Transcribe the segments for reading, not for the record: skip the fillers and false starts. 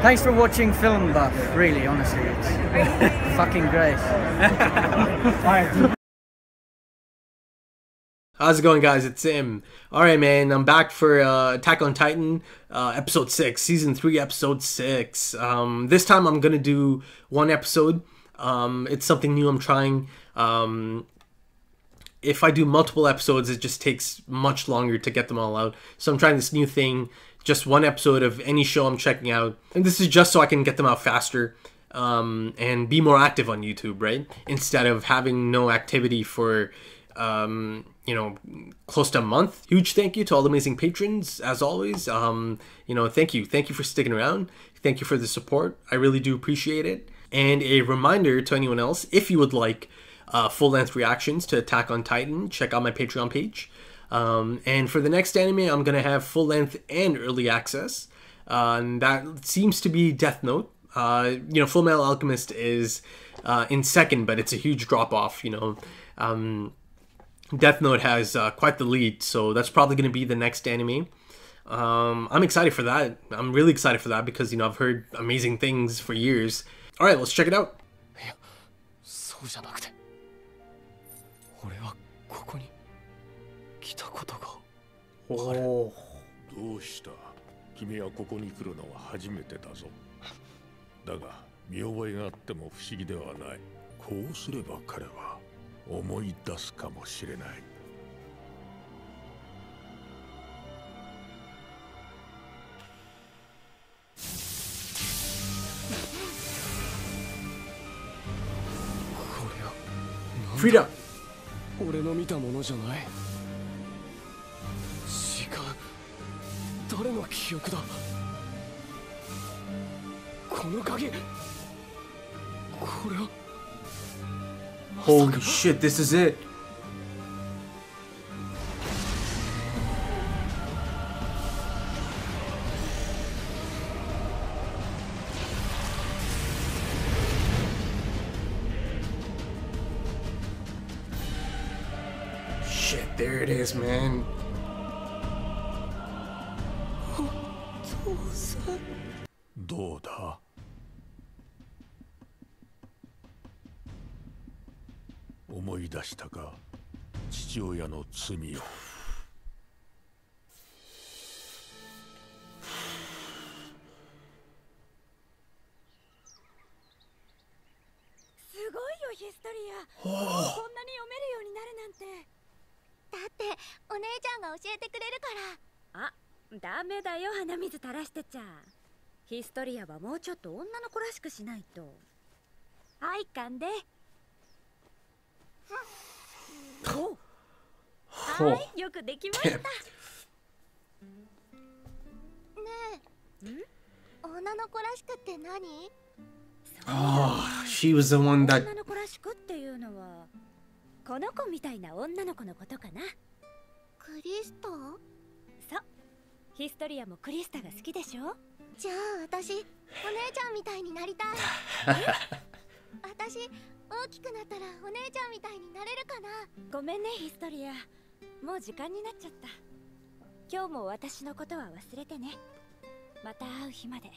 Thanks for watching FILMBuFF. Really, honestly, it's fucking great. How's it going, guys? It's Sam. Alright, man, I'm back for Attack on Titan, episode 6, season 3, episode 6. This time I'm gonna do one episode. It's something new I'm trying. If I do multiple episodes, it just takes much longer to get them all out. So I'm trying this new thing, just one episode of any show I'm checking out. And this is just so I can get them out faster and be more active on YouTube, right? Instead of having no activity for, you know, close to a month. Huge thank you to all the amazing patrons, as always. You know, thank you for sticking around. Thank you for the support. I really do appreciate it. And a reminder to anyone else, if you would like full-length reactions to Attack on Titan, check out my Patreon page. And for the next anime, I'm gonna have full-length and early access. And that seems to be Death Note. You know, Full Metal Alchemist is in second, but it's a huge drop-off, you know. Death Note has quite the lead, so that's probably going to be the next anime. I'm excited for that. I'm really excited for that because, you know, I've heard amazing things for years. Alright, let's check it out. Oh. どうした君はここに来るのは初めてだぞ。だが見覚えがあっても不思議ではない。こうすれば彼は思い出すかもしれない。Freida! 俺の見たものじゃない。違う。誰の記憶だ。この鍵。これは。Holy shit, this is it. Shit, there it is, man. どうだ思い出したか父親の罪を。すごいよヒストリア。こんなに読めるようになるなんて。だってお姉ちゃんが教えてくれるから。あ、ダメだよ鼻水垂らしてちゃ。ヒストリアはもうちょっと女の子らしくしないと。はいかんで。はい、よくできました。ねえ、女の子らしくって何？ Oh, she was the one that... 女の子らしくっていうのはこの子みたいな女の子のことかな。クリスタ？そう、ヒストリアもクリスタが好きでしょ。じゃあ私お姉ちゃんみたいになりたい。私大きくなったらお姉ちゃんみたいになれるかな。ごめんねヒストリア、もう時間になっちゃった。今日も私のことは忘れてね。また会う日まで。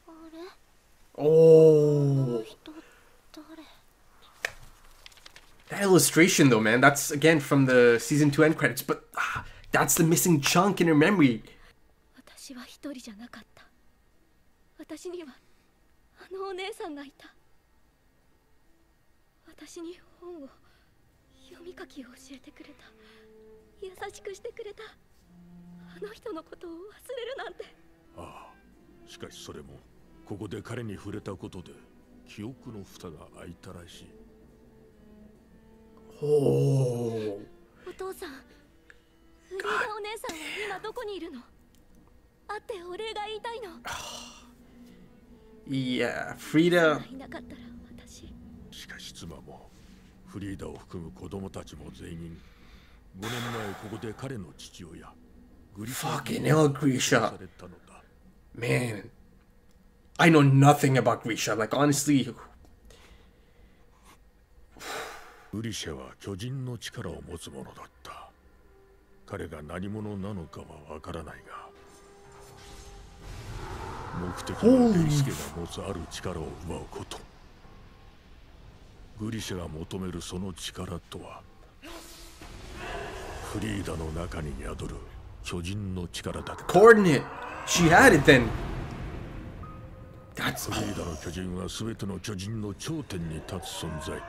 あれ？ Oh. That illustration though, man, that's again from the season 2 end credits, but that's the missing chunk in her memory. 私は一人じゃなかった。私にはあのお姉さんがいた。私に本を読み書きを教えてくれた。優しくしてくれた。あの人のことを忘れるなんて。ああ、しかしそれもここで彼に触れたことで記憶の蓋が開いたらしい。Oh. お父さん、フリーダお姉さんは今どこにいるの？会ってお礼が言いたいの。Yeah, Freida. いなかったら私。しかし妻もフリーダを含む子供たちも全員5年前ここで彼の父親グリシャ Fucking hell, Grisha. Man. I know nothing about Grisha. Like, honestly. グリシャは巨人の力を持つ者だった。彼が何者なのかはわからないが、目的はデイスケが持つある力を奪うこと。グリシャが求めるその力とは、フリーダの中に宿る巨人の力だった。Coordinate. She had it then. That's フリーダの巨人は全ての巨人の頂点に立つ存在。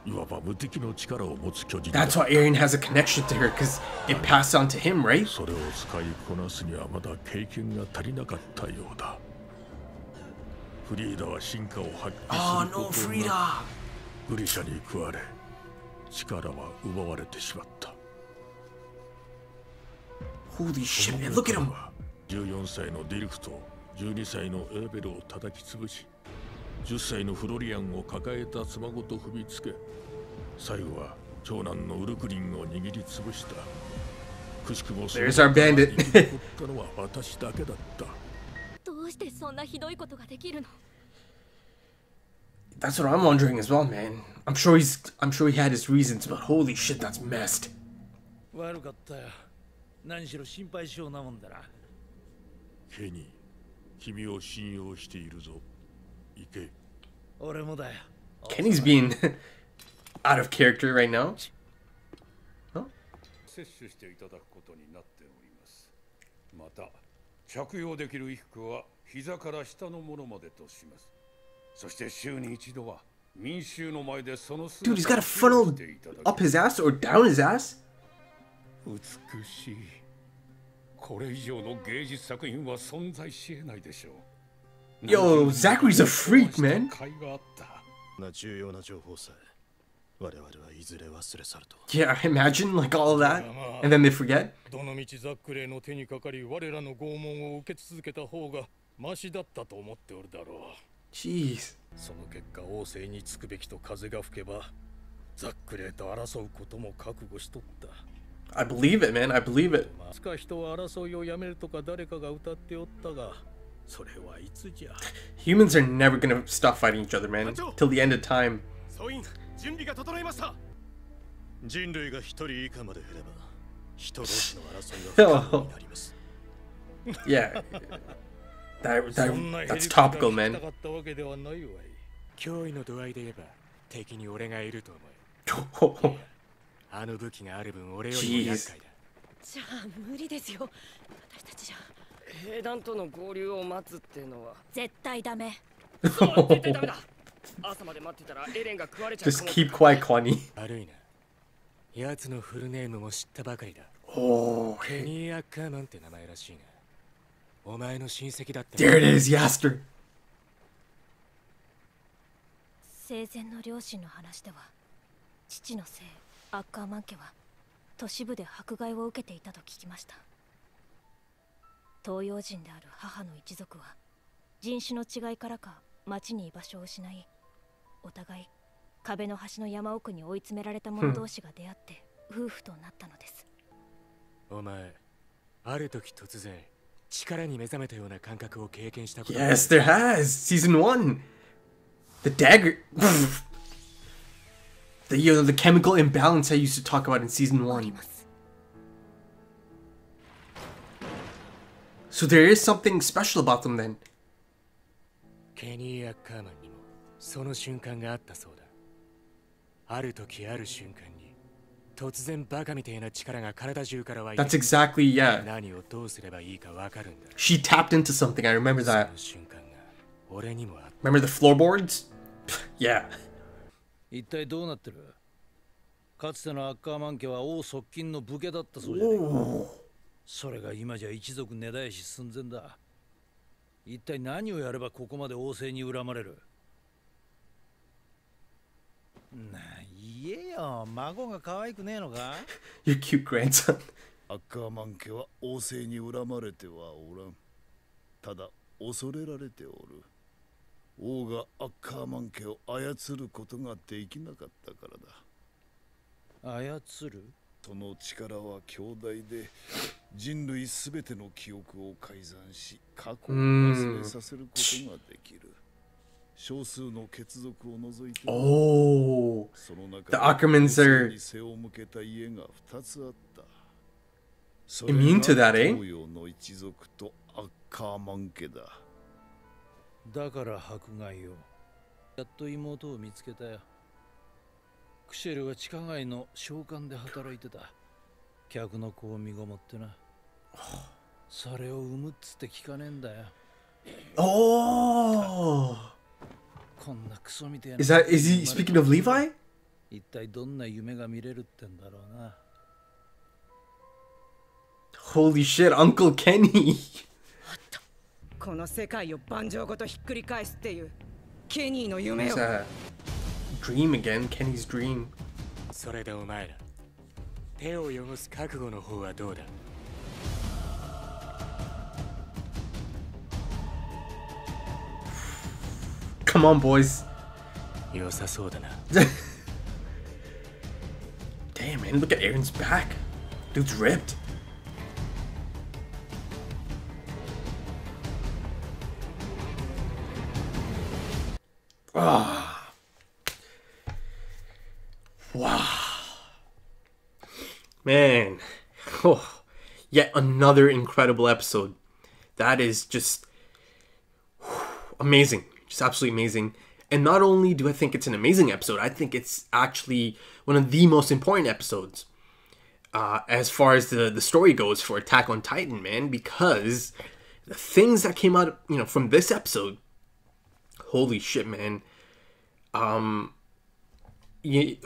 いわば無敵の力を持つ巨人だ。That's why Eren has a connection to her, because it passed on to him, right? それを使いこなすにはまだ経験が足りなかったようだ。フリーダは進化を発揮することなくグリシャに食われ、力は奪われてしまった。Holy shit, man, look at him. 14歳のディルフと12歳のエーベルを叩き潰し、10歳のフロリアンを抱えた妻ごと踏みつけ、最後は長男のウルクリンを握りつぶした。くしくもその生き残ったのは私だけだった。どうしてそんなひどいことができるの？ That's what I'm wondering as well, man. I'm sure he had his reasons, but holy shit, that's messed. 悪かったよ。何しろ心配性なもんだな。ケニー、君を信用しているぞ。行け。俺もだよ。Kenny's being out of character right now. Huh? 摂取していただくことになっております。また、着用できる衣服は膝から下のものまでとします。そして週に一度は民衆の前でその姿 Dude, he's got a funnel up his ass or down his ass? 美しい。これ以上の芸術作品は存在し得ないでしょう。Yo, Zachary's a freak, man. Yeah, imagine like all of that, and then they forget. どの道ザックレーの手にかかり、我らの拷問を受け続けた方がマシだったと思っておるだろう。Jeez. その結果、王政につくべきと風が吹けば、ザックレーと争うことも覚悟しとった。I believe it, man. I believe it. いつか人は争いをやめるとか誰かが歌っておったが、それはいつじゃ。Humans are never gonna stop fighting each other, man, till the end of time. 準備が整いました。人類が一人以下まで減れば、人同士の争いは不可能になります。Yeah. That's topical, man. 脅威の度合いで言えば、敵に俺がいると思え。あの武器がある分、俺よりも厄介だ。じゃあ無理ですよ。私たちじゃ。兵団との合流を待つってのは絶対ダメ。そう、絶対ダメだ。朝まで待ってたらエレンが食われちゃうか Just も。 keep quiet, Kwani. 悪いな。奴のフルネームも知ったばかりだ。Oh, ケニー・アッカーマンって名前らしいな。お前の親戚だって。there it is, Yaster. 生前の両親の話では、父の姓アッカーマン家は都市部で迫害を受けていたと聞きました。東洋人である母の一族は人種の違いからか町に居場所を失い、お互い壁の端の山奥に追い詰められた者同士が出会って夫婦となったのです。お前、ある時突然力に目覚めたような感覚を経験したこと。 Yes, there has. Season 1. The dagger. The chemical imbalance I used to talk about in season 1. So there is something special about them then. ケニー・アッカーマンにもその瞬間があったそうだ。ある時ある瞬間に突然バカみたいな力が体中から湧いて。 That's exactly, yeah. 何をどうすればいいかわかるんだ。 She tapped into something. I remember that. その瞬間が俺にもあった。 Remember the floorboards? Yeah. 一体どうなってる？かつてのアッカーマン家は王側近の武家だったそうじゃねえか。それが今じゃ一族根絶やし寸前だ。一体何をやればここまで王政に恨まれる？なあ言えよ、孫が可愛くねえのか？ Your cute grandson. アッカーマン家は王政に恨まれてはおらん。ただ恐れられておる。王がアッカーマン家を操ることができなかったからだ。操る？その力は強大で、人類すべての記憶を改ざんし、過去を忘れさせることができる。少数の血族を除いて、Oh, その the 中 Ackermanns に are 背を向けた家が2つあった。 immune to that, eh? 東洋の一族とアッカーマン家だ。だから迫害を。やっと妹を見つけたよ。クシェルは地下街の商館で働いてた。客の子を身ごもってな。それを産むっつって聞かねえんだよ。Oh, こんなクソみたいな。is he speaking of Levi? 一体どんな夢が見れるってんだろうな。Holy shit, Uncle Kenny. この世界を盤上ごとひっくり返すっていうケニーの夢 It's を。 a dream again, Kenny's dream. それでお前ら手を汚す覚悟の方はどうだ。 Come on, boys. 良さそうだな。 Damn, man, look at Aaron's back. Dude's ripped. Ah. Wow. Man. Oh, yet another incredible episode. That is just amazing. Just absolutely amazing. And not only do I think it's an amazing episode, I think it's actually one of the most important episodes as far as the story goes for Attack on Titan, man, because the things that came out, you know, from this episode, holy shit, man. You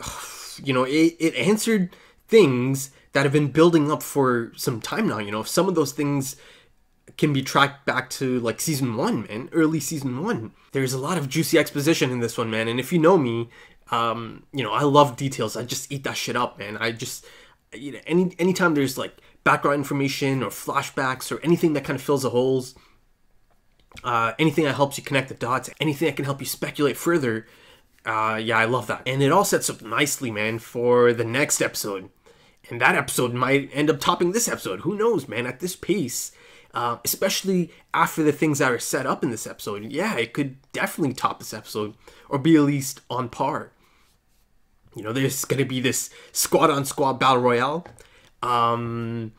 know, it answered things that have been building up for some time now. You know, some of those things can be tracked back to like season 1, man, early season 1. There's a lot of juicy exposition in this one, man. And if you know me, you know, I love details. I just eat that shit up, man. I just, you know, anytime there's like background information or flashbacks or anything that kind of fills the holes, anything that helps you connect the dots, anything that can help you speculate further, yeah, I love that. And it all sets up nicely, man, for the next episode. And that episode might end up topping this episode. Who knows, man? At this pace, especially after the things that are set up in this episode, yeah, it could definitely top this episode or be at least on par. You know, there's going to be this squad-on-squad battle royale. And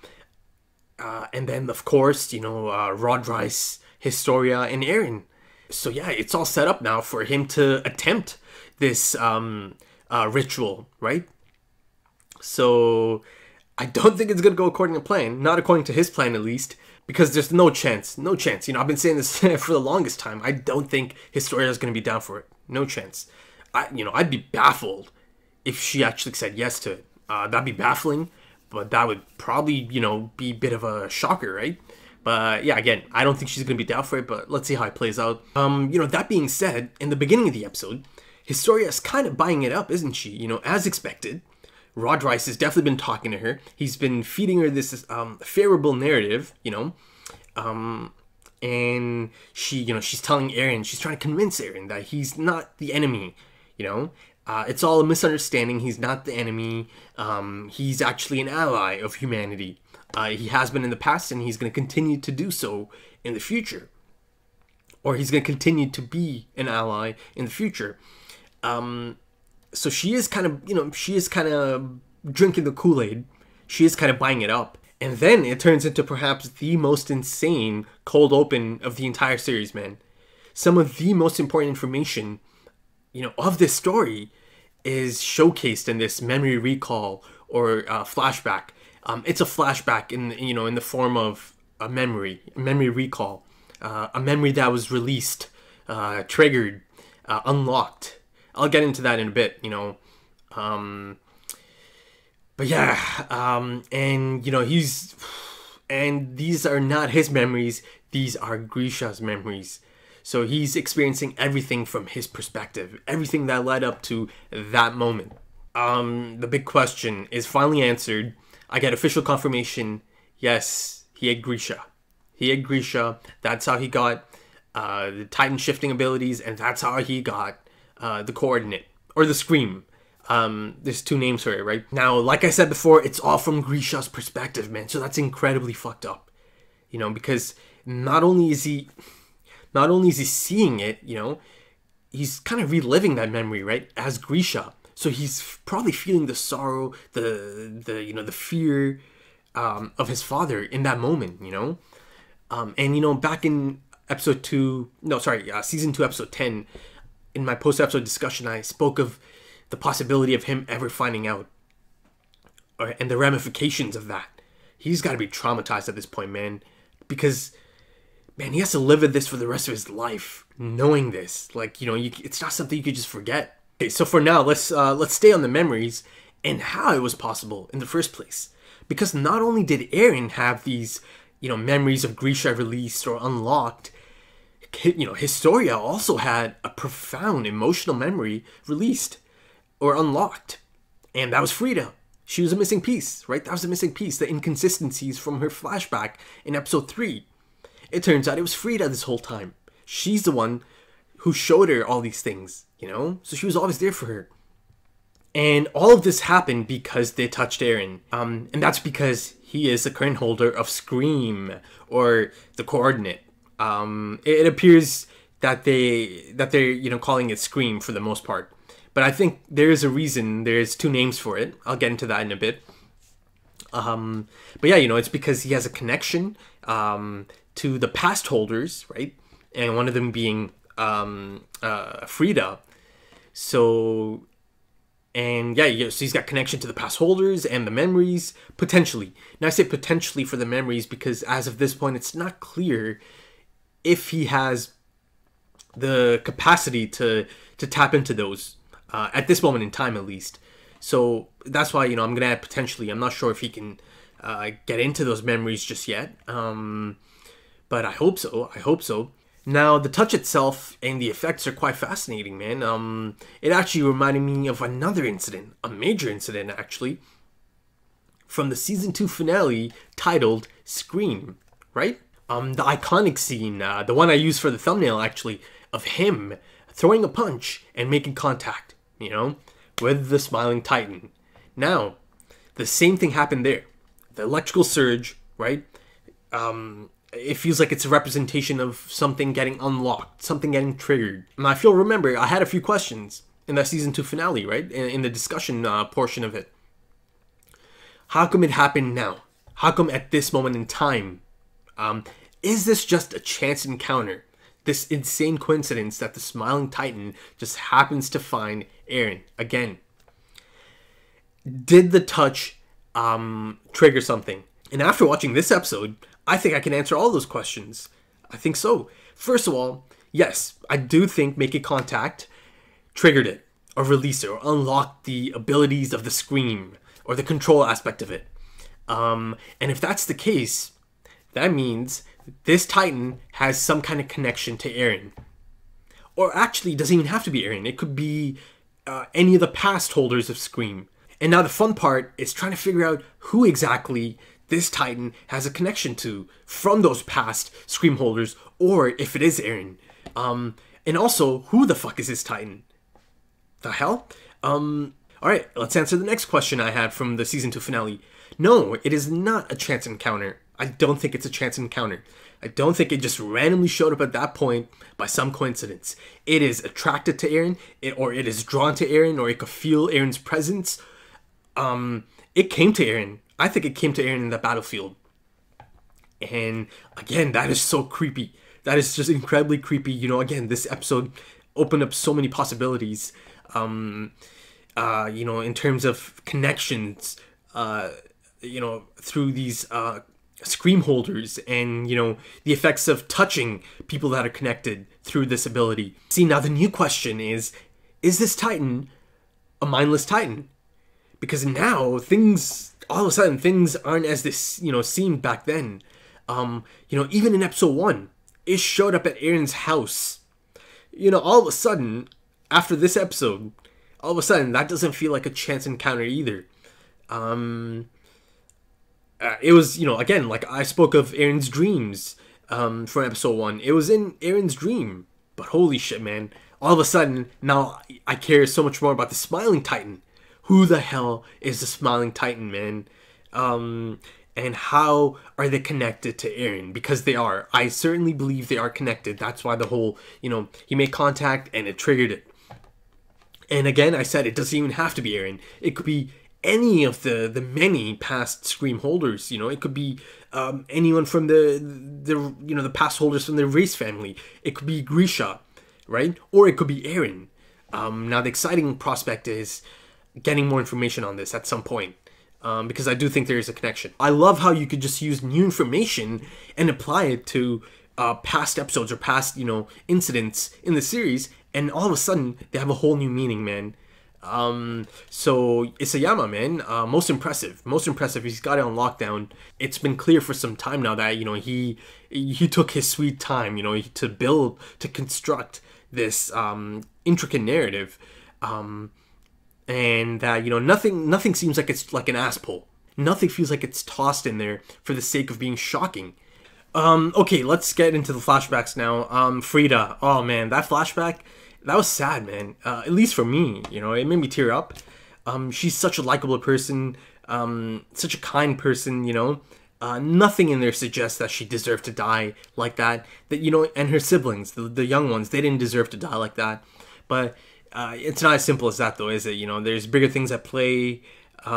then, of course, you know, Rodrice, Historia, and Eren. So, yeah, it's all set up now for him to attempt this ritual, right? So, I don't think it's going to go according to plan. Not according to his plan, at least. Because there's no chance. No chance. You know, I've been saying this for the longest time. I don't think Historia is going to be down for it. No chance. I'd be baffled if she actually said yes to it. That'd be baffling. But that would probably, you know, be a bit of a shocker, right? But yeah, again, I don't think she's going to be down for it. But let's see how it plays out. You know, that being said, in the beginning of the episode, Historia is kind of buying it up, isn't she? You know, as expected. Rodrice has definitely been talking to her. He's been feeding her this favorable narrative, you know. And she, you know, she's telling Eren, she's trying to convince Eren that he's not the enemy, you know. It's all a misunderstanding. He's not the enemy. He's actually an ally of humanity. He has been in the past and he's going to continue to do so in the future. Or he's going to continue to be an ally in the future. So she is kind of, you know, she is kind of drinking the Kool-Aid. She is kind of buying it up. And then it turns into perhaps the most insane cold open of the entire series, man. Some of the most important information, you know, of this story is showcased in this memory recall or flashback. It's a flashback in the form of a memory recall, a memory that was released, triggered, unlocked. I'll get into that in a bit, you know. But yeah, and you know, and these are not his memories, these are Grisha's memories. So he's experiencing everything from his perspective, everything that led up to that moment. The big question is finally answered. I get official confirmation. Yes, he had Grisha. He had Grisha. That's how he got the Titan shifting abilities, and that's how he got the coordinate or the scream. There's two names for it, right? Now, like I said before, it's all from Grisha's perspective, man. So that's incredibly fucked up, you know, because not only is he seeing it, you know, he's kind of reliving that memory, right, as Grisha. So he's probably feeling the sorrow, the you know, the fear of his father in that moment, you know. And you know, back in season 2, episode 10, in my post-episode discussion, I spoke of the possibility of him ever finding out, and the ramifications of that. He's got to be traumatized at this point, man, because, man, he has to live with this for the rest of his life, knowing this. Like, you know, it's not something you could just forget. Okay, so for now, let's stay on the memories and how it was possible in the first place. Because not only did Eren have these, you know, memories of Grisha released or unlocked, you know, Historia also had a profound emotional memory released or unlocked. And that was Freida. She was a missing piece, right? That was a missing piece. The inconsistencies from her flashback in episode 3. It turns out it was Freida this whole time. She's the one who showed her all these things, you know? So she was always there for her. And all of this happened because they touched Eren. And that's because he is the current holder of Scream, or the coordinate. It appears that they're, you know, calling it Scream for the most part. But I think there is a reason. There's two names for it. I'll get into that in a bit. But yeah, you know, it's because he has a connection to the past holders, right? And one of them being Freida. So, and yeah, so he's got connection to the past holders and the memories, potentially. Now I say potentially for the memories because as of this point, it's not clear if he has the capacity to tap into those at this moment in time, at least. So that's why, you know, I'm gonna add potentially. I'm not sure if he can get into those memories just yet, but I hope so. I hope so. Now, the touch itself and the effects are quite fascinating, man. It actually reminded me of another incident, a major incident actually, from the season 2 finale titled Scream, right? The iconic scene, the one I used for the thumbnail actually, of him throwing a punch and making contact, you know, with the Smiling Titan. Now, the same thing happened there. The electrical surge, right? It feels like it's a representation of something getting unlocked, something getting triggered. And if you'll remember, I had a few questions in that season 2 finale, right? In the discussion portion of it. How come it happened now? How come at this moment in time? Is this just a chance encounter? This insane coincidence that the Smiling Titan just happens to find Eren again? Did the touch trigger something? And after watching this episode, I think I can answer all those questions. I think so. First of all, yes, I do think making contact triggered it, or released it, or unlocked the abilities of the Scream, or the control aspect of it. And if that's the case, that means this Titan has some kind of connection to Eren. Or actually, it doesn't even have to be Eren. It could be any of the past holders of Scream. And now the fun part is trying to figure out who exactly this Titan has a connection to from those past Scream holders, or if it is Eren. And also, who the fuck is this Titan? The hell? Alright, let's answer the next question I had from the season 2 finale. No, it is not a chance encounter. I don't think it's a chance encounter. I don't think it just randomly showed up at that point by some coincidence. It is attracted to Eren, or it is drawn to Eren, or it could feel Eren's presence. It came to Eren. I think it came to Eren in the battlefield. And again, that is so creepy. That is just incredibly creepy. You know, again, this episode opened up so many possibilities. You know, in terms of connections, you know, through these Scream holders, and, you know, the effects of touching people that are connected through this ability. See, now the new question is this Titan a mindless Titan? Because now all of a sudden things aren't as this, you know, seemed back then. You know, even in episode 1, it showed up at Eren's house. You know, all of a sudden, after this episode, all of a sudden that doesn't feel like a chance encounter either. It was, you know, again, like I spoke of Eren's dreams from episode 1. It was in Eren's dream. But holy shit, man. All of a sudden, now I care so much more about the Smiling Titan. who the hell is the Smiling Titan, man? And how are they connected to Eren? Because they are. I certainly believe they are connected. That's why the whole, he made contact and it triggered it. And again, I said it doesn't even have to be Eren. It could be any of the many past Scream holders. It could be anyone from the past holders from the Race family. It could be Grisha, right? Or it could be Eren. Now the exciting prospect is getting more information on this at some point. Because I do think there is a connection. I love how you could just use new information and apply it to past episodes or past, incidents in the series, and all of a sudden they have a whole new meaning, man. So Isayama, man, most impressive. He's got it on lockdown. It's been clear for some time now that he took his sweet time, to build, to construct this intricate narrative. And that, nothing seems like it's like an ass pull. Nothing feels like it's tossed in there for the sake of being shocking. Okay, let's get into the flashbacks now. Freida, oh man, that flashback, that was sad, man. At least for me, it made me tear up. She's such a likable person, such a kind person, nothing in there suggests that she deserved to die like that. That, and her siblings, the young ones, they didn't deserve to die like that. But it's not as simple as that, though, is it? There's bigger things at play. She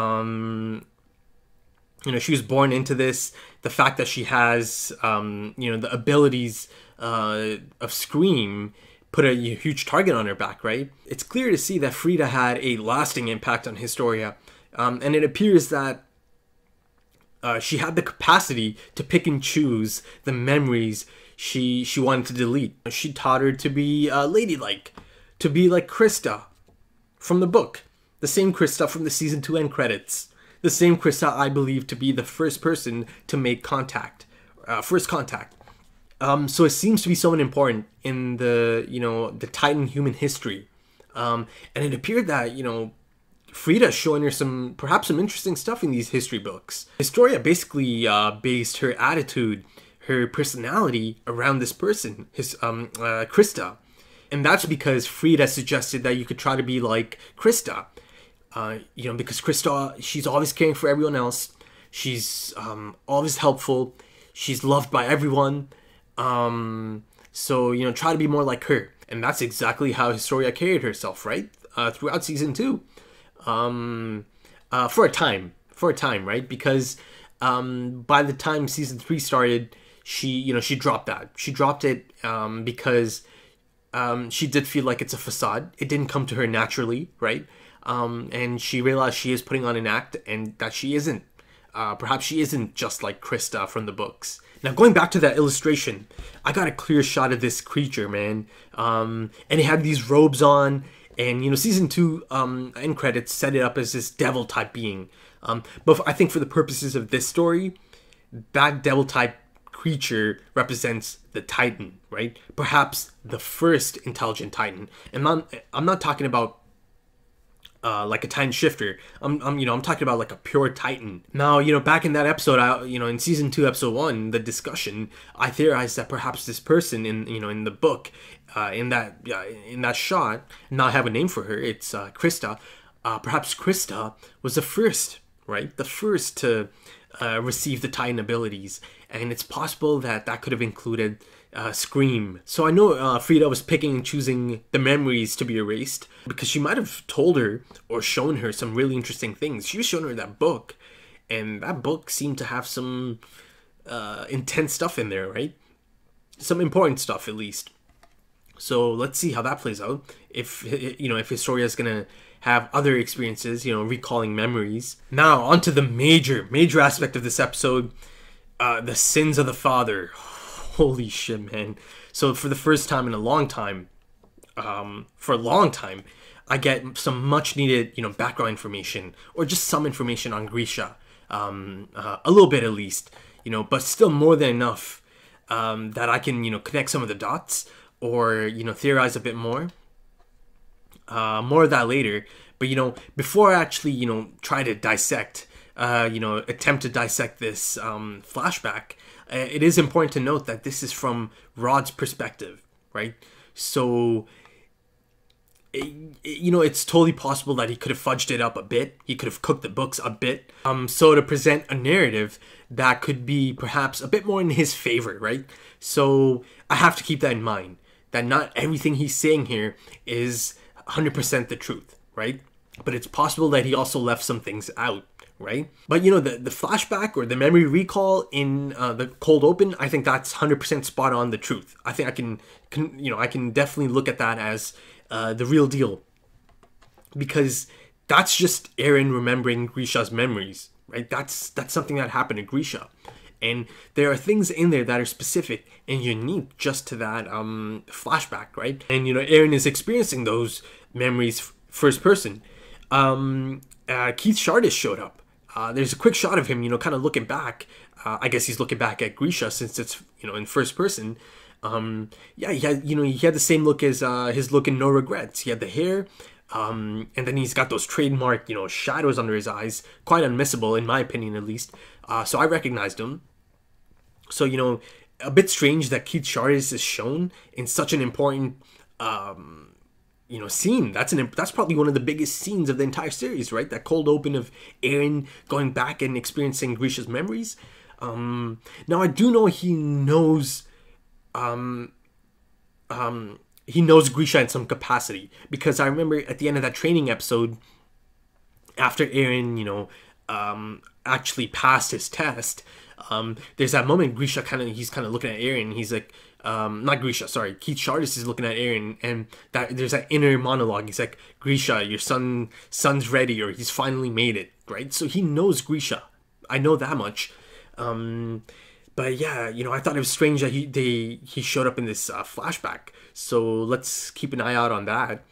was born into this. The fact that she has, the abilities of Scream put a huge target on her back, right? It's clear to see that Freida had a lasting impact on Historia. And it appears that she had the capacity to pick and choose the memories she wanted to delete. She taught her to be ladylike. To be like Krista from the book. The same Krista from the season 2 end credits. The same Krista I believe to be the first person to make contact. First contact. So it seems to be someone important in the Titan human history. And it appeared that, Freida's showing her perhaps some interesting stuff in these history books. Historia basically based her attitude, her personality around this person, Krista. And that's because Freida suggested that you could try to be like Krista. Because Krista, she's always caring for everyone else. She's always helpful. She's loved by everyone. So, try to be more like her. And that's exactly how Historia carried herself, right? Throughout season 2. For a time, right? Because by the time season 3 started, she dropped that. She dropped it because she did feel like it's a facade. It didn't come to her naturally, right? And she realized she is putting on an act and that she isn't. Perhaps she isn't just like Krista from the books. Now, going back to that illustration, I got a clear shot of this creature, man. And it had these robes on. And, season 2 end credits set it up as this devil-type being. But I think for the purposes of this story, that devil-type creature represents the Titan, right? Perhaps the first intelligent Titan. And I'm not talking about like a Titan shifter. I'm talking about like a pure Titan. Now, back in that episode, in season 2, episode 1, the discussion, I theorized that perhaps this person in the book, in that shot, now I have a name for her. It's Krista. Perhaps Krista was the first, right? The first to receive the Titan abilities, and it's possible that could have included Scream. So I know Freida was picking and choosing the memories to be erased because she might have told her or shown her some really interesting things. She was showing her that book, and that book seemed to have some intense stuff in there, right? Some important stuff, at least. So let's see how that plays out. If Historia is gonna have other experiences, recalling memories. Now, onto the major aspect of this episode, the sins of the father. Holy shit, man. So for the first time in a long time, I get some much needed, background information, or just some information on Grisha. A little bit at least, but still more than enough that I can, connect some of the dots, or, theorize a bit more. More of that later. But, before I actually, try to dissect, attempt to dissect this flashback, it is important to note that this is from Rod's perspective, right? So you know, it's totally possible that he could have fudged it up a bit. He could have cooked the books a bit. So to present a narrative that could be perhaps a bit more in his favor, right? So I have to keep that in mind, that not everything he's saying here is 100% the truth, right? But it's possible that he also left some things out, right? But you know, the flashback or the memory recall in the cold open, I think that's 100% spot on the truth. I think I can you know, I can definitely look at that as the real deal, because that's just Eren remembering Grisha's memories, right? That's something that happened to Grisha, and there are things in there that are specific and unique just to that flashback, right? And you know, Eren is experiencing those memories first person. Keith Shardis showed up. There's a quick shot of him, you know, kind of looking back. I guess he's looking back at Grisha since it's, you know, in first person. Yeah, he had the same look as his look in No Regrets. He had the hair, and then he's got those trademark, you know, shadows under his eyes, quite unmissable in my opinion, at least. So I recognized him. So, you know, a bit strange that Keith Shardis is shown in such an important, you know, scene. That's probably one of the biggest scenes of the entire series, right? That cold open of Eren going back and experiencing Grisha's memories. Now I do know he knows. He knows Grisha in some capacity, because I remember at the end of that training episode, after Eren, you know, actually passed his test, there's that moment Grisha he's kind of looking at Eren, and he's like, not Grisha, sorry, Keith Shardis is looking at Eren, and there's that inner monologue. He's like, Grisha, your son's ready, or he's finally made it, right? So he knows Grisha. I know that much. But yeah, you know, I thought it was strange that he showed up in this flashback. So let's keep an eye out on that.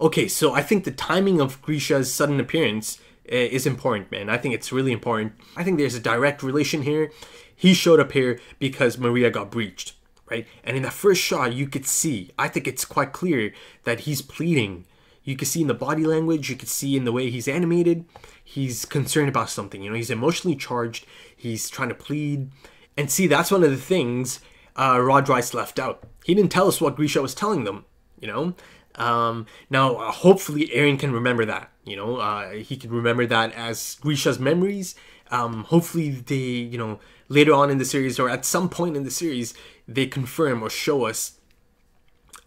Okay, so I think the timing of Grisha's sudden appearance is important, man. I think it's really important. I think there's a direct relation here. He showed up here because Maria got breached, right? And in that first shot, you could see, I think it's quite clear that he's pleading. You can see in the body language, you can see in the way he's animated, he's concerned about something. You know, he's emotionally charged. He's trying to plead. And see, that's one of the things Rod Reiss left out. He didn't tell us what Grisha was telling them, you know. Now, hopefully Eren can remember that, you know. He can remember that as Grisha's memories. Hopefully they, you know, later on in the series or at some point in the series, they confirm or show us,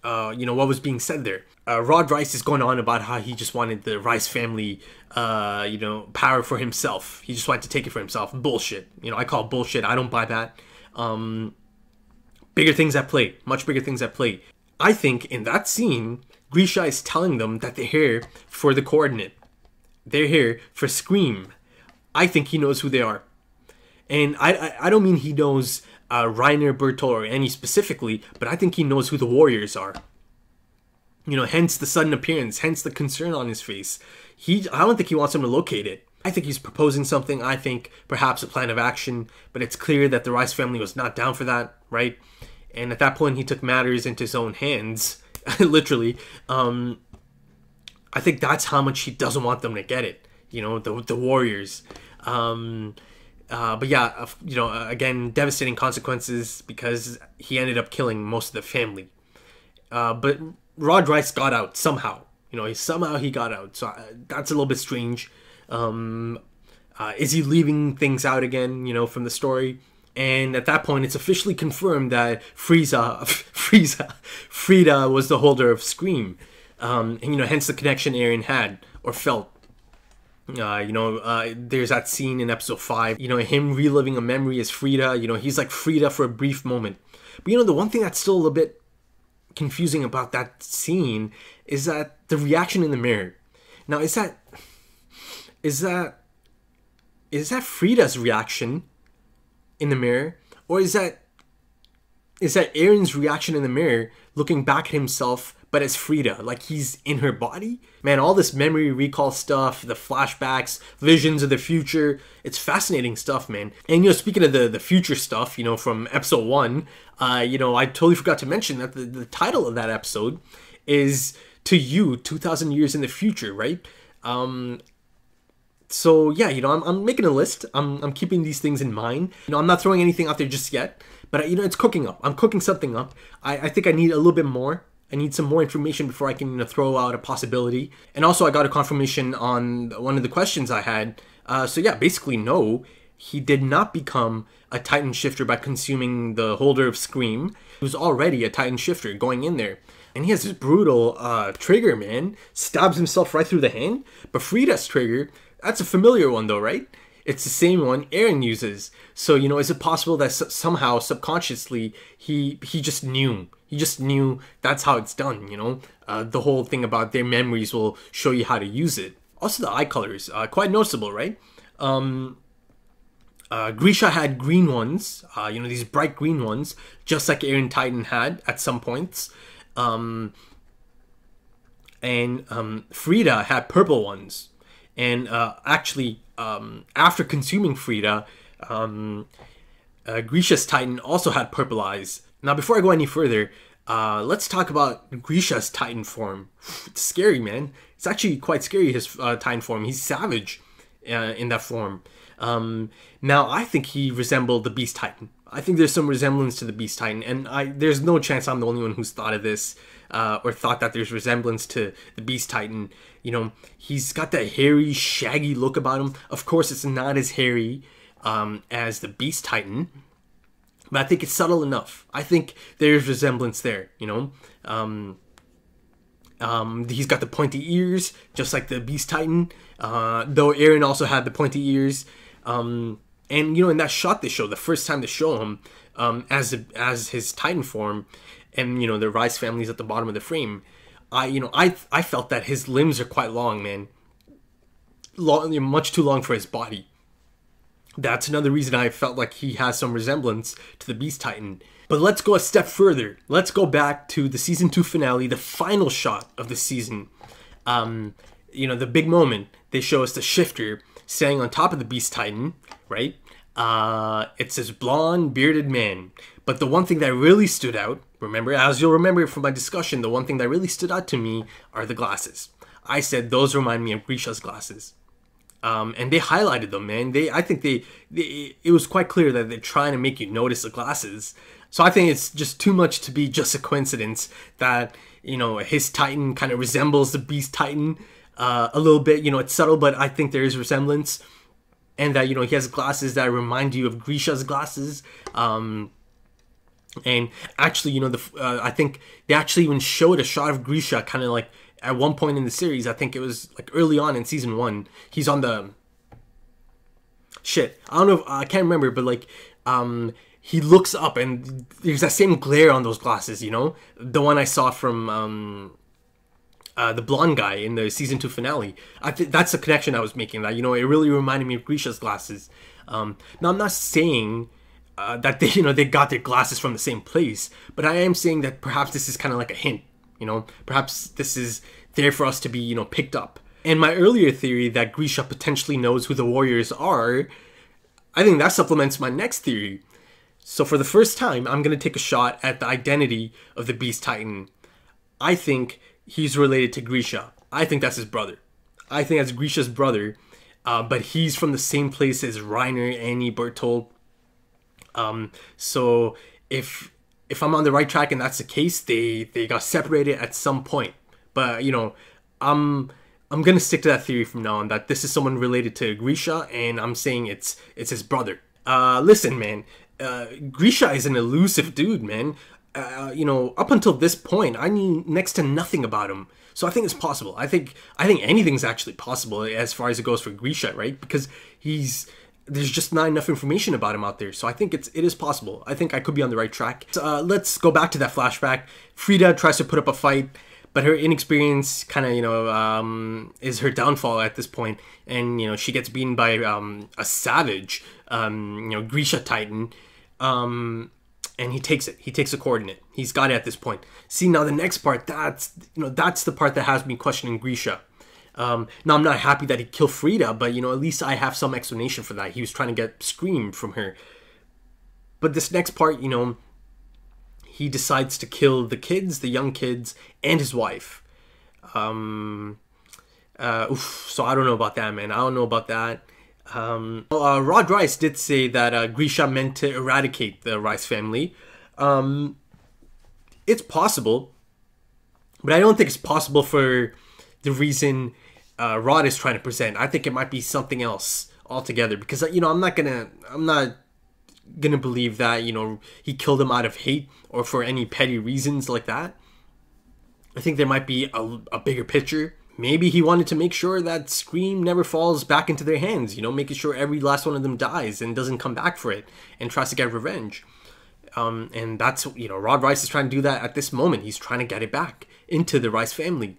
you know, what was being said there. Rod Reiss is going on about how he just wanted the Reiss family, you know, power for himself. He just wanted to take it for himself. Bullshit. You know, I call it bullshit. I don't buy that. Bigger things at play. Much bigger things at play. I think in that scene, Grisha is telling them that they're here for the coordinate. They're here for Scream. I think he knows who they are. And I don't mean he knows Reiner, Bertolt, or any specifically, but I think he knows who the warriors are. You know, hence the sudden appearance, hence the concern on his face. I don't think he wants them to locate it. I think he's proposing something. I think perhaps a plan of action, but it's clear that the Reiss family was not down for that, right? And at that point, he took matters into his own hands, literally. I think that's how much he doesn't want them to get it. You know, the warriors. But yeah, you know, again, devastating consequences because he ended up killing most of the family. But Rod Reiss got out somehow. You know, somehow he got out. So that's a little bit strange. Is he leaving things out again, you know, from the story? And at that point, it's officially confirmed that Freida was the holder of Scream. And, you know, hence the connection Eren had or felt. You know, there's that scene in episode 5, you know, him reliving a memory as Freida. You know, he's like Freida for a brief moment. But, you know, the one thing that's still a little bit confusing about that scene is that the reaction in the mirror. Now, is that Freida's reaction in the mirror, or is that Eren's reaction in the mirror looking back at himself but as Freida, like he's in her body? Man, all this memory recall stuff, the flashbacks, visions of the future, it's fascinating stuff, man. And, you know, speaking of the future stuff, you know, from episode 1, you know, I totally forgot to mention that the title of that episode is To You, 2,000 Years in the Future, right? So, yeah, you know, I'm making a list. I'm keeping these things in mind. You know, I'm not throwing anything out there just yet, but, you know, it's cooking up. I'm cooking something up. I think I need a little bit more I need some more information before I can throw out a possibility. And also I got a confirmation on one of the questions I had. So yeah, basically no, he did not become a Titan Shifter by consuming the holder of Scream. He was already a Titan Shifter going in there. And he has this brutal trigger, man. Stabs himself right through the hand. But Freida's trigger, that's a familiar one though, right? It's the same one Eren uses. So, you know, is it possible that somehow, subconsciously, he just knew? He just knew that's how it's done, you know? The whole thing about their memories will show you how to use it. Also the eye colors, quite noticeable, right? Grisha had green ones, you know, these bright green ones, just like Eren Titan had at some points. And Freida had purple ones. And actually, after consuming Freida, Grisha's Titan also had purple eyes. Now, before I go any further, let's talk about Grisha's Titan form. It's scary, man. It's actually quite scary, his Titan form. He's savage in that form. Now, I think he resembled the Beast Titan. I think there's some resemblance to the Beast Titan, and there's no chance I'm the only one who's thought of this, or thought that there's resemblance to the Beast Titan. You know, he's got that hairy, shaggy look about him. Of course, it's not as hairy as the Beast Titan, but I think it's subtle enough. I think there's resemblance there, you know. He's got the pointy ears, just like the Beast Titan, though Eren also had the pointy ears. And, you know, in that shot they show, the first time they show him as his Titan form, and, you know, the Rice family's at the bottom of the frame, I felt that his limbs are quite long, man. Much too long for his body. That's another reason I felt like he has some resemblance to the Beast Titan. But let's go a step further. Let's go back to the Season 2 finale, the final shot of the season. You know, the big moment. They show us the Shifter standing on top of the Beast Titan, right? It's this blonde, bearded man. But the one thing that really stood out, remember, as you'll remember from my discussion, the one thing that really stood out to me are the glasses. I said those remind me of Grisha's glasses. And they highlighted them, man. I think it was quite clear that they're trying to make you notice the glasses. So I think it's just too much to be just a coincidence that, you know, his Titan kind of resembles the Beast Titan a little bit. You know, it's subtle, but I think there is resemblance. And that, you know, he has glasses that remind you of Grisha's glasses. And actually, you know, I think they actually even showed a shot of Grisha kind of like at one point in the series. I think it was like early on in season 1. He's on the shit. I don't know. I can't remember, but like, he looks up and there's that same glare on those glasses. You know, the one I saw from the blonde guy in the season 2 finale. I think that's the connection I was making. That, you know, it really reminded me of Grisha's glasses. Now I'm not saying that they got their glasses from the same place, but I am saying that perhaps this is kind of like a hint. You know, perhaps this is there for us to be, you know, picked up. And my earlier theory that Grisha potentially knows who the warriors are, I think that supplements my next theory. So for the first time, I'm going to take a shot at the identity of the Beast Titan. I think he's related to Grisha. I think that's his brother. I think that's Grisha's brother, but he's from the same place as Reiner, Annie, Bertolt. So if I'm on the right track and that's the case, they got separated at some point. But, you know, I'm gonna stick to that theory from now on, that this is someone related to Grisha, and I'm saying it's his brother. Listen, man, Grisha is an elusive dude, man. You know, up until this point, I knew next to nothing about him. So I think it's possible. I think anything's actually possible as far as it goes for Grisha, right? Because there's just not enough information about him out there. So I think it is possible. I think I could be on the right track. So, let's go back to that flashback. Freida tries to put up a fight, but her inexperience kind of, you know, is her downfall at this point. And, you know, she gets beaten by a savage, you know, Grisha Titan. And he takes it. He takes a coordinate. He's got it at this point. See, now the next part, that's the part that has me questioning Grisha. Now, I'm not happy that he killed Freida, but, you know, at least I have some explanation for that. He was trying to get Scream from her. But this next part, you know, he decides to kill the kids, the young kids, and his wife. So I don't know about that, man. I don't know about that. Rod Rice did say that Grisha meant to eradicate the Rice family. It's possible. But I don't think it's possible for the reason Rod is trying to present. I think it might be something else altogether, because I'm not gonna believe that he killed him out of hate or for any petty reasons like that. I think there might be a bigger picture. Maybe he wanted to make sure that Scream never falls back into their hands, making sure every last one of them dies and doesn't come back for it and tries to get revenge. And that's, Rod Rice is trying to do that at this moment. He's trying to get it back into the Rice family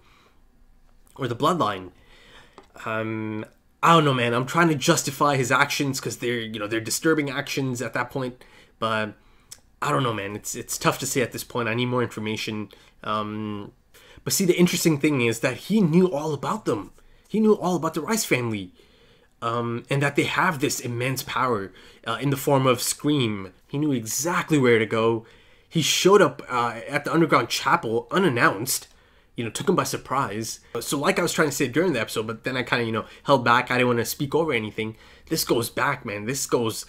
or the bloodline. I don't know, man. I'm trying to justify his actions because they're disturbing actions at that point. But I don't know, man. It's tough to say at this point. I need more information. But see, the interesting thing is that he knew all about them. He knew all about the Rice family. And that they have this immense power in the form of Scream. He knew exactly where to go. He showed up at the underground chapel unannounced. Took him by surprise. So like I was trying to say during the episode, but then I kind of, held back. I didn't want to speak over anything. This goes back, man. This goes...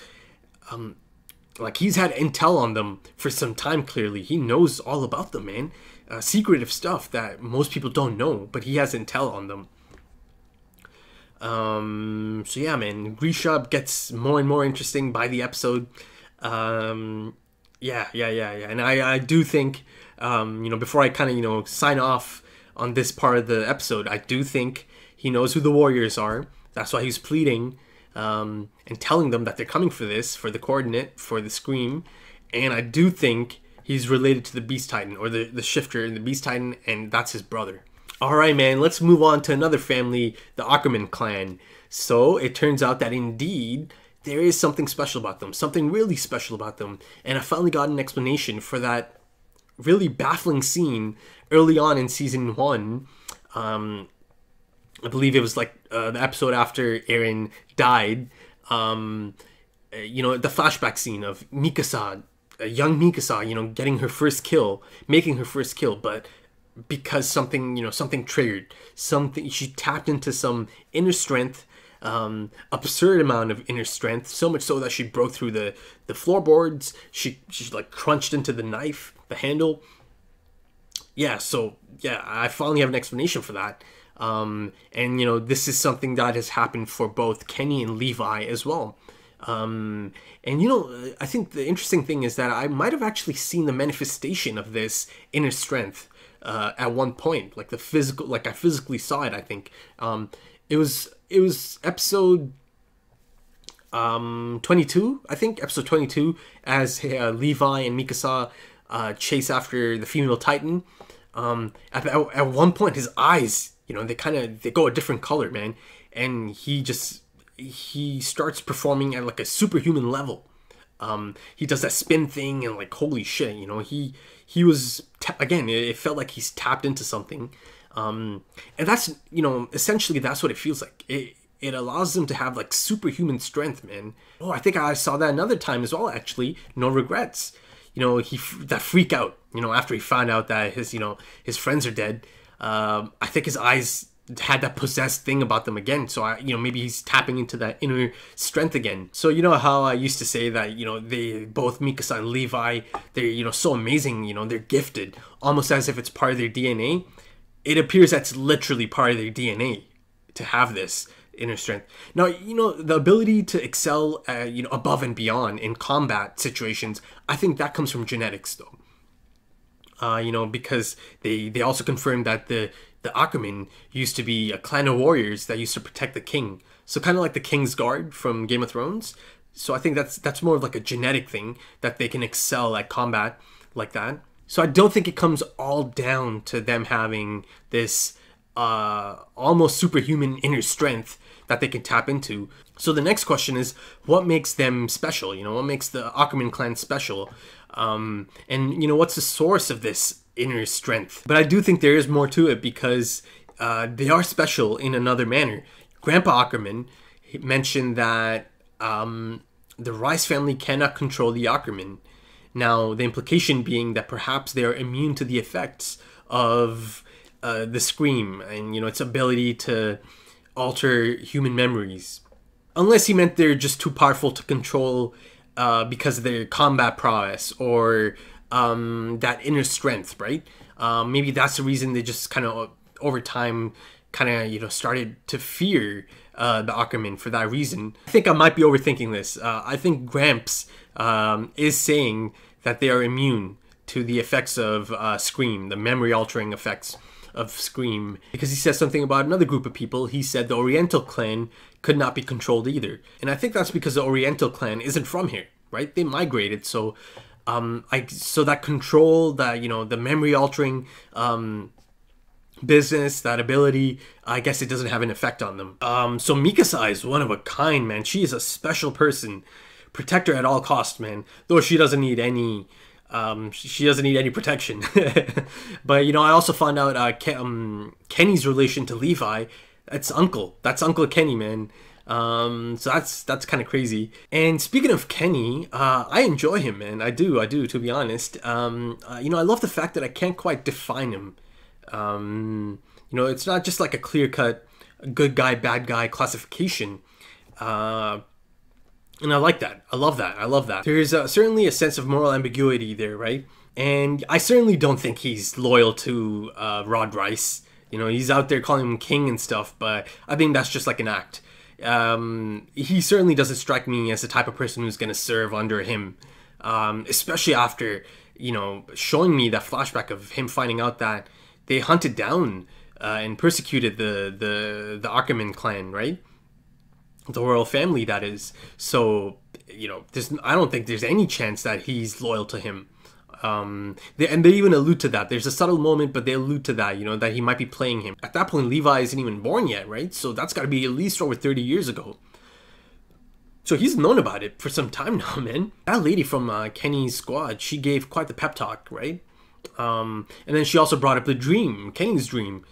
like he's had intel on them for some time, clearly. He knows all about them, man. Secretive stuff that most people don't know, but he has intel on them. So yeah, man, Grisha gets more and more interesting by the episode. Yeah. And I do think, before I kind of, sign off on this part of the episode, I do think he knows who the warriors are. That's why he's pleading, and telling them that they're coming for this, for the coordinate, for the Scream. And I do think he's related to the Beast Titan, or the Shifter in the Beast Titan, and that's his brother. Alright, man, let's move on to another family, the Ackermann clan. So, it turns out that indeed, there is something special about them, something really special about them. And I finally got an explanation for that really baffling scene early on in season 1. I believe it was like the episode after Eren died. The flashback scene of Mikasa, young Mikasa, getting her first kill, making her first kill, but because something, something triggered, she tapped into some inner strength, absurd amount of inner strength, so much so that she broke through the floorboards. She like crunched into the knife, the handle. Yeah, so yeah, I finally have an explanation for that. And this is something that has happened for both Kenny and Levi as well. And I think the interesting thing is that I might have actually seen the manifestation of this inner strength at one point, like I physically saw it. I think it was episode 22. I think episode 22, as Levi and Mikasa chase after the female Titan. At one point, his eyes, they go a different color, man, and he starts performing at like a superhuman level. He does that spin thing, and like, holy shit, he was again, it felt like he's tapped into something. And that's, essentially that's what it feels like. It allows him to have like superhuman strength, man. Oh, I think I saw that another time as well, actually. No regrets. That freak out, after he found out that his friends are dead. I think his eyes had that possessed thing about them again. So maybe he's tapping into that inner strength again. So how I used to say that, they both, Mikasa and Levi, they're, so amazing, they're gifted, almost as if it's part of their DNA. It appears that's literally part of their DNA to have this inner strength. Now, the ability to excel, above and beyond in combat situations, I think that comes from genetics though. Because they also confirmed that the Ackermann used to be a clan of warriors that used to protect the king. So kind of like the King's Guard from Game of Thrones. So I think that's more of like a genetic thing, that they can excel at combat like that. So I don't think it comes all down to them having this almost superhuman inner strength that they can tap into. So the next question is, what makes them special? What makes the Ackermann clan special? And what's the source of this inner strength? But I do think there is more to it, because they are special in another manner. Grandpa Ackermann mentioned that the Rice family cannot control the Ackermann. Now, the implication being that perhaps they are immune to the effects of the Scream and, its ability to alter human memories. Unless he meant they're just too powerful to control because of their combat prowess or that inner strength, right? Maybe that's the reason they just kind of over time kind of started to fear the Ackermann for that reason. I think I might be overthinking this. I think Gramps is saying that they are immune to the effects of Scream, the memory altering effects of Scream, because he says something about another group of people. He said the Oriental clan could not be controlled either, and I think that's because the Oriental clan isn't from here, right? They migrated, so so that control, that the memory altering business, that ability, I guess it doesn't have an effect on them. So Mikasa is one of a kind, man. She is a special person. Protect her at all costs, man. Though she doesn't need any protection. But I also found out Kenny's relation to Levi. That's Uncle Kenny, man. So that's kind of crazy. And speaking of Kenny, I enjoy him, man. I do, to be honest. I love the fact that I can't quite define him. It's not just like a clear-cut good guy, bad guy classification. And I like that. I love that. There's certainly a sense of moral ambiguity there, right? And I certainly don't think he's loyal to Rod Rice. He's out there calling him king and stuff, but I think that's just like an act. He certainly doesn't strike me as the type of person who's going to serve under him, especially after, showing me that flashback of him finding out that they hunted down and persecuted the Ackermann clan, right? The royal family, that is. So, I don't think there's any chance that he's loyal to him. They even allude to that. There's a subtle moment, but they allude to that, that he might be playing him. At that point, Levi isn't even born yet, right? So that's got to be at least over 30 years ago. So he's known about it for some time now, man. That lady from Kenny's squad, she gave quite the pep talk, right? And then she also brought up the dream, Kenny's dream,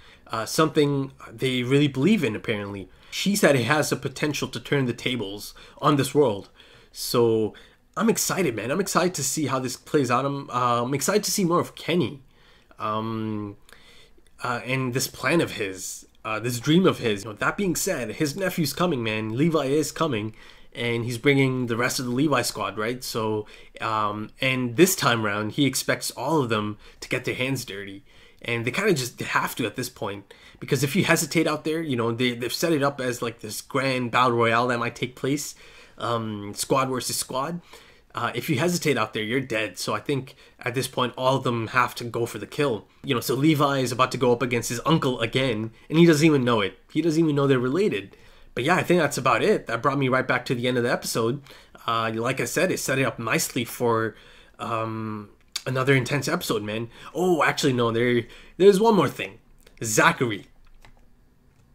something they really believe in, apparently. She said it has the potential to turn the tables on this world. So I'm excited, man. I'm excited to see how this plays out. I'm excited to see more of Kenny. And this plan of his, this dream of his. That being said, his nephew's coming, man. Levi is coming. And he's bringing the rest of the Levi squad, right? So, and this time around, he expects all of them to get their hands dirty. And they kind of just have to at this point. Because if you hesitate out there, they've set it up as like this grand battle royale that might take place. Squad versus squad. If you hesitate out there, you're dead. So I think at this point, all of them have to go for the kill. So Levi is about to go up against his uncle again. And he doesn't even know it. He doesn't even know they're related. But yeah, I think that's about it. That brought me right back to the end of the episode. Like I said, it set it up nicely for another intense episode, man. Oh, actually, no, there's one more thing. Zachary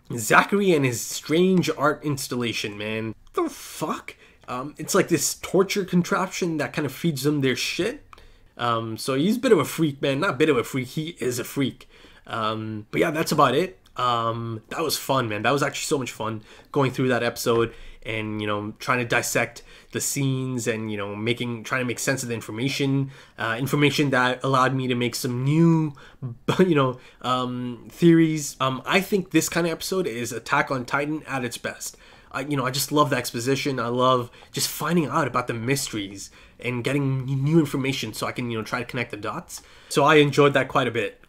and his strange art installation, man. What the fuck? It's like this torture contraption that kind of feeds them their shit. So he's a bit of a freak, man. Not a bit of a freak, he is a freak. But yeah, that's about it. That was fun, man. That was actually so much fun going through that episode and, trying to dissect the scenes and, trying to make sense of the information that allowed me to make some new, theories. I think this kind of episode is Attack on Titan at its best. I just love the exposition. I love just finding out about the mysteries and getting new information so I can, try to connect the dots. So I enjoyed that quite a bit.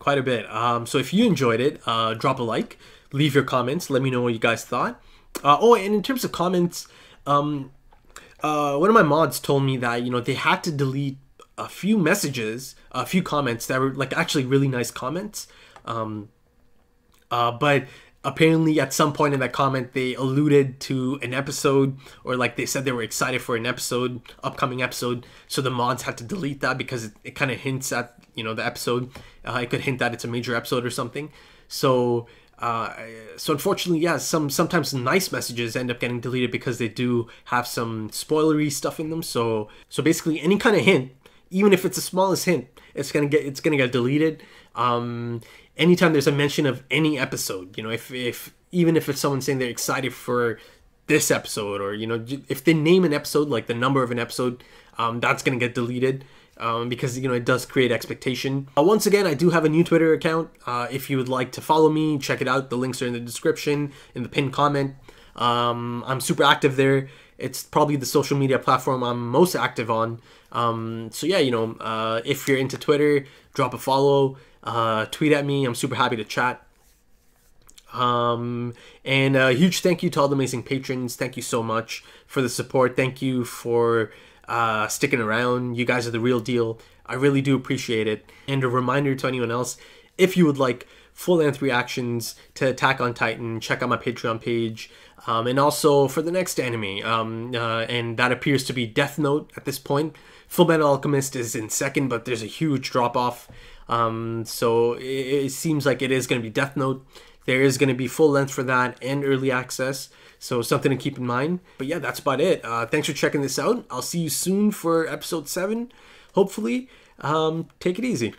So if you enjoyed it, drop a like, leave your comments, let me know what you guys thought. And in terms of comments, one of my mods told me that, they had to delete a few messages, a few comments that were like actually really nice comments. But apparently at some point in that comment, they alluded to an episode, or like they said they were excited for an episode, upcoming episode. So the mods had to delete that because it kind of hints at, the episode. It could hint that it's a major episode or something. So unfortunately, yeah, sometimes nice messages end up getting deleted because they do have some spoilery stuff in them. So basically any kind of hint, even if it's the smallest hint, it's gonna get deleted. Anytime there's a mention of any episode, even if it's someone saying they're excited for this episode, or if they name an episode, like the number of an episode, that's gonna get deleted. Because it does create expectation. Once again, I do have a new Twitter account. If you would like to follow me, check it out. The links are in the description, in the pinned comment. I'm super active there. It's probably the social media platform I'm most active on. So yeah, if you're into Twitter, drop a follow. tweet at me. I'm super happy to chat. And a huge thank you to all the amazing patrons. Thank you so much for the support. Thank you for sticking around. You guys are the real deal. I really do appreciate it. And a reminder to anyone else, if you would like full-length reactions to Attack on Titan, check out my Patreon page. And also for the next anime, and that appears to be Death Note at this point. Fullmetal Alchemist is in second, but there's a huge drop-off. So it seems like it is going to be Death Note. There is going to be full length for that and early access. So something to keep in mind. But yeah, that's about it. Thanks for checking this out. I'll see you soon for episode 7. Hopefully. Take it easy.